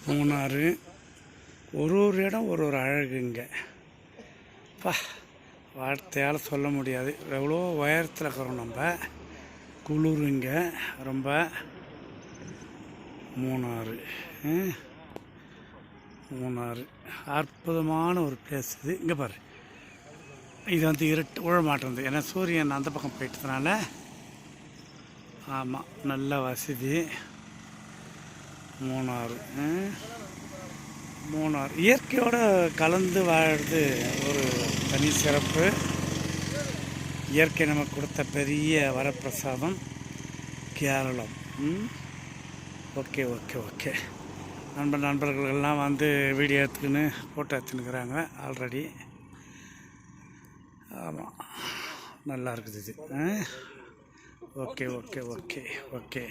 மூணாறு. ஒரு ஒரு இடம் ஒரு ஒரு அழகுங்க. வார்த்தையால் சொல்ல முடியாது. எவ்வளோ உயரத்தில் இருக்கிறோம் நம்ம. குளிருங்க ரொம்ப. மூணாறு மூணாறு அற்புதமான ஒரு பிளேஸ் இது. இங்கே பாரு, இது வந்து இருட்டு உழ மாட்டேங்குது. ஏன்னா சூரியன் அந்த பக்கம் போயிட்டதுனால. ஆமாம், நல்ல வசதி. மூணாறு மூணாறு இயற்கையோடு கலந்து வாழுறது ஒரு தனி சிறப்பு. இயற்கை நமக்கு கொடுத்த பெரிய வரப்பிரசாதம் கேரளம். Okay okay okay. நண்பர்களெல்லாம் வந்து வீடியோ எடுத்துக்கின்னு ஃபோட்டோ எடுத்துன்னுக்குறாங்க ஆல்ரெடி. ஆமாம், நல்லா இருக்குது இது. Okay okay okay okay.